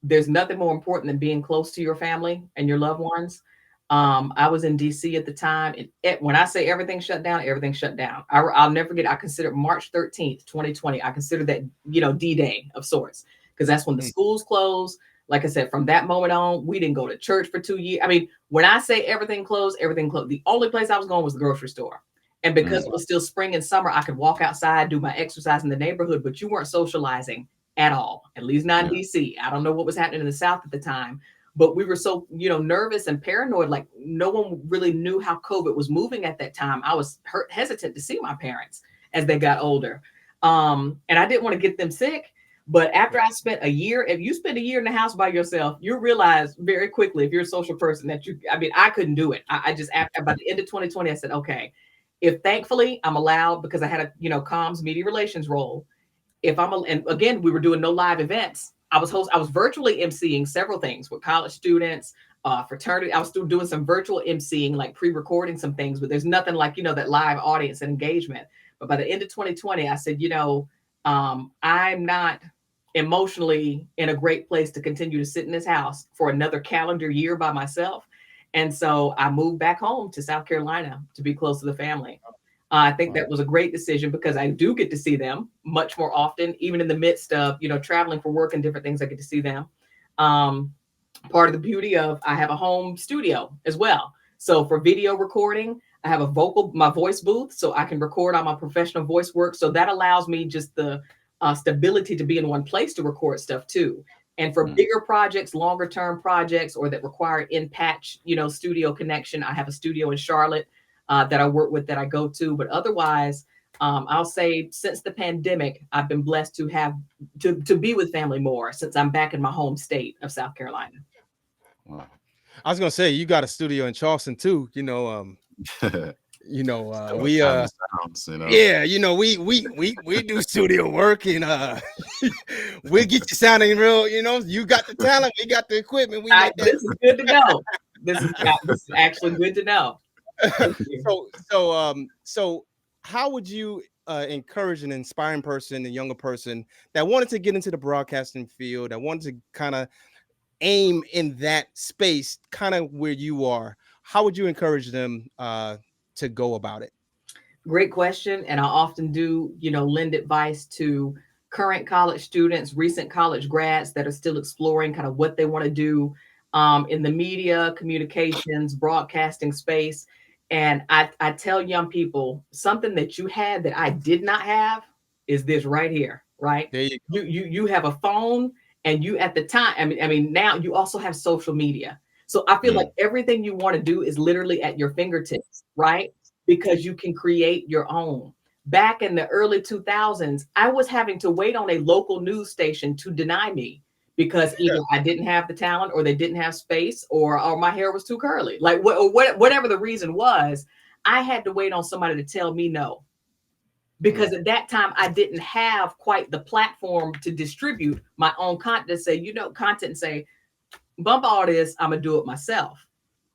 Speaker 3: there's nothing more important than being close to your family and your loved ones. I was in DC at the time. When I say everything shut down, everything shut down. I'll never forget. I considered March 13th, 2020. I consider that, D-Day of sorts, because that's when the schools closed. Like I said, from that moment on, we didn't go to church for 2 years. I mean, when I say everything closed, everything closed. The only place I was going was the grocery store. And because it was still spring and summer, I could walk outside, do my exercise in the neighborhood, but you weren't socializing at all, at least not in DC. I don't know what was happening in the South at the time. But we were so, nervous and paranoid, like no one really knew how COVID was moving at that time. I was hesitant to see my parents as they got older. And I didn't want to get them sick. But after I spent a year, if you spend a year in the house by yourself, you realize very quickly, if you're a social person, that I couldn't do it. I just, after, by the end of 2020, I said, okay, if thankfully I'm allowed, because I had a, comms media relations role. And again, we were doing no live events. I was virtually emceeing several things with college students, fraternity. I was still doing some virtual emceeing, like pre-recording some things, but there's nothing like, that live audience and engagement. But by the end of 2020, I said, I'm not emotionally in a great place to continue to sit in this house for another calendar year by myself. And so I moved back home to South Carolina to be close to the family. I think that was a great decision because I do get to see them much more often, even in the midst of, traveling for work and different things. I get to see them. Part of the beauty of, I have a home studio as well. So for video recording, I have my voice booth, so I can record all my professional voice work. So that allows me just the stability to be in one place to record stuff too. And for bigger projects, longer term projects, or that require in-patch, studio connection, I have a studio in Charlotte that I work with, that I go to. But otherwise, I'll say since the pandemic, I've been blessed to have to be with family more since I'm back in my home state of South Carolina.
Speaker 1: Wow. I was gonna say, you got a studio in Charleston too. We do studio work, and we'll get you sounding real. You got the talent, we got the equipment.
Speaker 3: This is good to know. This is actually good to know.
Speaker 1: So how would you encourage an inspiring person, a younger person that wanted to get into the broadcasting field, that wanted to kind of aim in that space, kind of where you are? How would you encourage them to go about it?
Speaker 3: Great question. And I often do, lend advice to current college students, recent college grads that are still exploring kind of what they want to do in the media, communications, broadcasting space. And I tell young people, something that you had that I did not have is this right here, right?
Speaker 1: There you go.
Speaker 3: You have a phone, and you, at the time, I mean, now you also have social media. So I feel like everything you want to do is literally at your fingertips, right? Because you can create your own. Back in the early 2000s, I was having to wait on a local news station to deny me because either I didn't have the talent, or they didn't have space, or my hair was too curly. Like whatever the reason was, I had to wait on somebody to tell me no. Because at that time, I didn't have quite the platform to distribute my own content, and say, bump all this, I'm going to do it myself.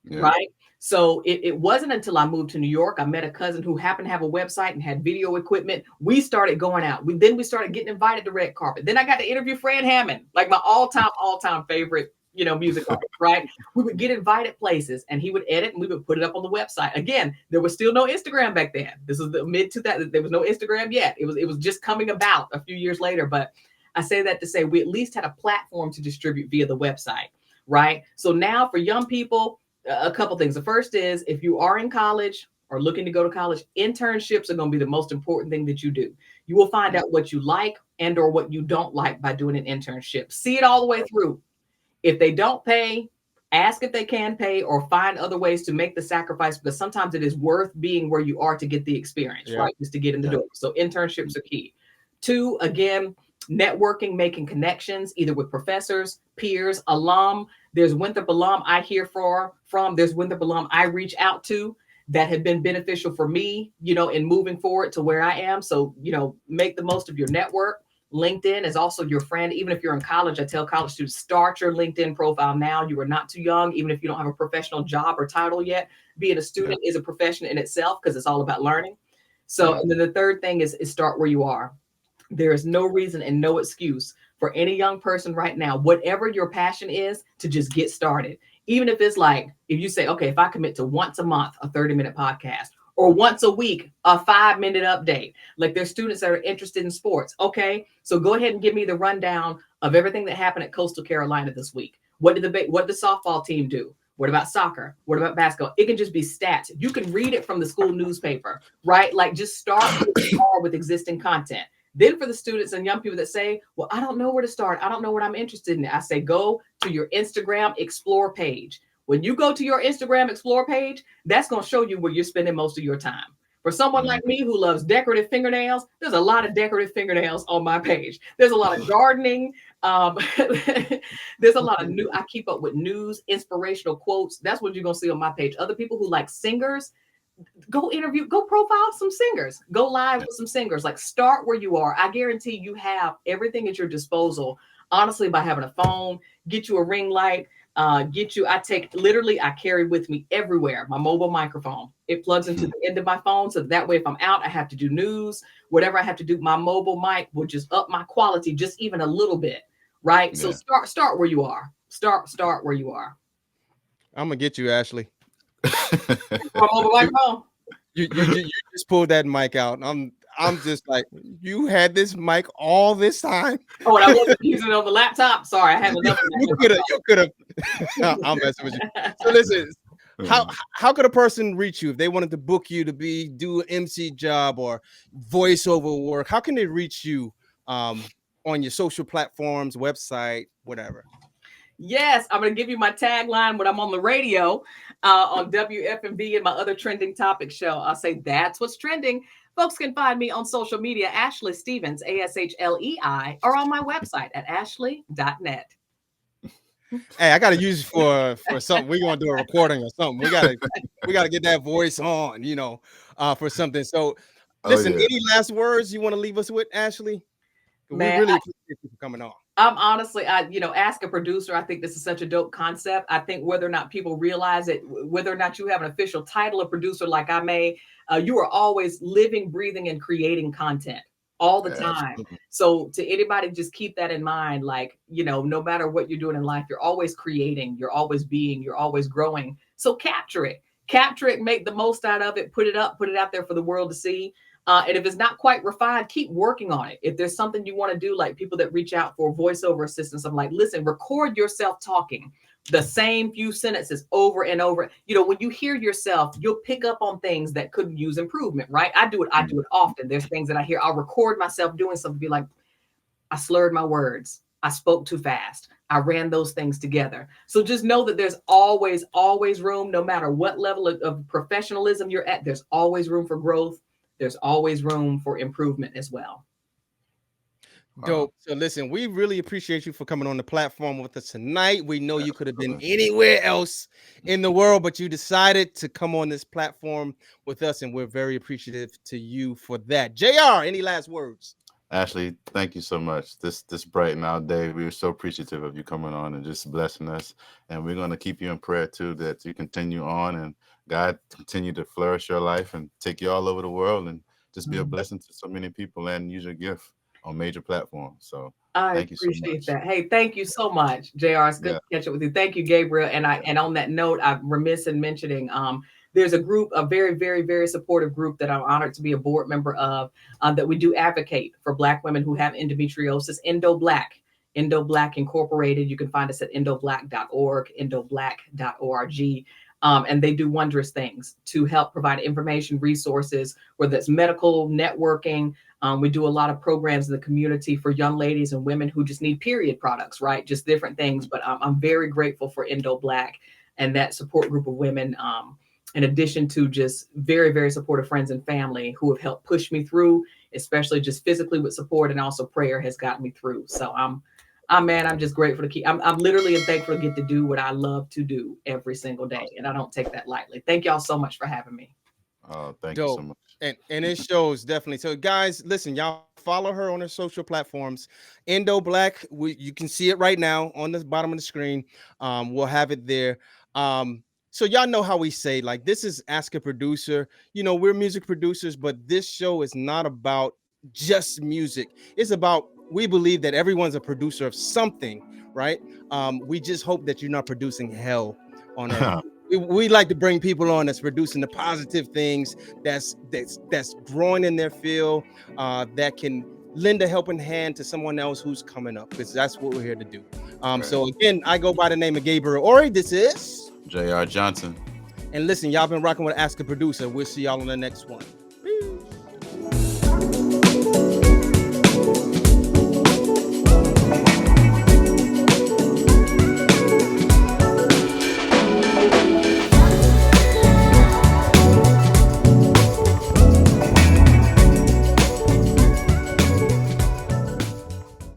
Speaker 3: Yeah. Right. So it wasn't until I moved to New York, I met a cousin who happened to have a website and had video equipment. We started going out. We started getting invited to red carpet. Then I got to interview Fred Hammond, like my all-time favorite, music artist, right? We would get invited places, and he would edit, and we would put it up on the website. Again, there was still no Instagram back then. This was the mid-2000s. There was no Instagram yet. It was just coming about a few years later. But I say that to say we at least had a platform to distribute via the website, right? So now for young people, a couple things. The first is, if you are in college or looking to go to college, internships are going to be the most important thing that you do. You will find out what you like and or what you don't like by doing an internship. See it all the way through. If they don't pay, ask if they can pay, or find other ways to make the sacrifice, because sometimes it is worth being where you are to get the experience, right? Just to get in the door. So internships are key. 2, again, networking, making connections, either with professors, peers, alum. There's Winthrop alum I hear from. There's Winthrop alum I reach out to that have been beneficial for me, in moving forward to where I am. So, make the most of your network. LinkedIn is also your friend. Even if you're in college, I tell college students, start your LinkedIn profile now. You are not too young, even if you don't have a professional job or title yet. Being a student is a profession in itself, because it's all about learning. So, and then the third thing is start where you are. There is no reason and no excuse for any young person right now, whatever your passion is, to just get started. Even if it's like, if you say, okay, if I commit to once a month, a 30-minute podcast, or once a week, a 5-minute update. Like, there's students that are interested in sports. Okay, so go ahead and give me the rundown of everything that happened at Coastal Carolina this week. What did the softball team do? What about soccer? What about basketball? It can just be stats. You can read it from the school newspaper, right? Like, just start with existing content. Then for the students and young people that say, well, I don't know where to start, I don't know what I'm interested in, I say, go to your Instagram Explore page. When you go to your Instagram Explore page, that's going to show you where you're spending most of your time. For someone like me who loves decorative fingernails, there's a lot of decorative fingernails on my page. There's a lot of gardening. There's a lot of I keep up with news, inspirational quotes. That's what you're going to see on my page. Other people who like singers, go profile some singers, go live with some singers. Like, start where you are. I guarantee you have everything at your disposal, honestly, by having a phone. Get you a ring light. I carry with me everywhere my mobile microphone. It plugs into the end of my phone, so that way if I'm out, I have to do news, whatever I have to do, my mobile mic will just up my quality just even a little bit, right? Yeah. So start where you are. Start where you are.
Speaker 1: I'm gonna get you, Ashley.
Speaker 3: My mobile microphone.
Speaker 1: You just pulled that mic out. I'm just like, you had this mic all this time.
Speaker 3: Oh, and I wasn't using it on the laptop. Sorry, I had another.
Speaker 1: You could have. I'm messing with you. So listen, how could a person reach you if they wanted to book you to do an MC job or voiceover work? How can they reach you on your social platforms, website, whatever?
Speaker 3: Yes, I'm going to give you my tagline when I'm on the radio on WFMB and my other trending topic show. I'll say, that's what's trending. Folks can find me on social media, Ashlei Stevens, ASHLEI, or on my website at ashley.net.
Speaker 1: Hey, I got to use for something. We're going to do a recording or something. We got to get that voice on, for something. So listen, any last words you want to leave us with, Ashley?
Speaker 3: Man,
Speaker 1: we really appreciate you for coming on.
Speaker 3: I'm honestly, ask a producer. I think this is such a dope concept. I think whether or not people realize it, whether or not you have an official title of producer like I may, you are always living, breathing, and creating content all the time. Absolutely. So to anybody, just keep that in mind. Like, no matter what you're doing in life, you're always creating, you're always being, you're always growing. So capture it, make the most out of it, put it out there for the world to see. And if it's not quite refined, keep working on it. If there's something you want to do, like people that reach out for voiceover assistance, I'm like, listen, record yourself talking the same few sentences over and over. When you hear yourself, you'll pick up on things that could use improvement, right? I do it often. There's things that I hear. I'll record myself doing something, be like, I slurred my words. I spoke too fast. I ran those things together. So just know that there's always room, no matter what level of professionalism you're at, there's always room for growth. There's always room for improvement as well.
Speaker 1: Dope. So listen, we really appreciate you for coming on the platform with us tonight. We know you could have been anywhere else in the world, but you decided to come on this platform with us, and we're very appreciative to you for that. JR, any last words?
Speaker 2: Ashley, thank you so much. This brighten our day. We were so appreciative of you coming on and just blessing us. And we're going to keep you in prayer too, that you continue on and God continue to flourish your life and take you all over the world and just be a blessing to so many people and use your gift on major platforms. So thank you so much. I appreciate
Speaker 3: that. Hey, thank you so much, JR. It's good to catch up with you. Thank you, Gabriel. And on that note, I'm remiss in mentioning there's a group, a very, very, very supportive group that I'm honored to be a board member of, that we do advocate for Black women who have endometriosis. Endo Black Incorporated. You can find us at endoblack.org, endoblack.org. And they do wondrous things to help provide information, resources, whether it's medical, networking. We do a lot of programs in the community for young ladies and women who just need period products, right? Just different things. But I'm very grateful for Endo Black and that support group of women, in addition to just very, very supportive friends and family who have helped push me through, especially just physically with support, and also prayer has gotten me through. So I'm just grateful I'm literally and thankful to get to do what I love to do every single day. And I don't take that lightly. Thank y'all so much for having me.
Speaker 2: Thank you so much.
Speaker 1: And it shows definitely. So guys, listen, y'all follow her on her social platforms. Endo Black, you can see it right now on the bottom of the screen. We'll have it there. So y'all know how we say, like, this is Ask a Producer. We're music producers, but this show is not about just music. It's about, we believe that everyone's a producer of something, right? We just hope that you're not producing hell on earth. We like to bring people on that's producing the positive things, that's growing in their field, that can lend a helping hand to someone else who's coming up, because that's what we're here to do. So again, I go by the name of Gabriel Ori. This is
Speaker 2: JR Johnson.
Speaker 1: And listen, y'all been rocking with Ask a Producer. We'll see y'all on the next one.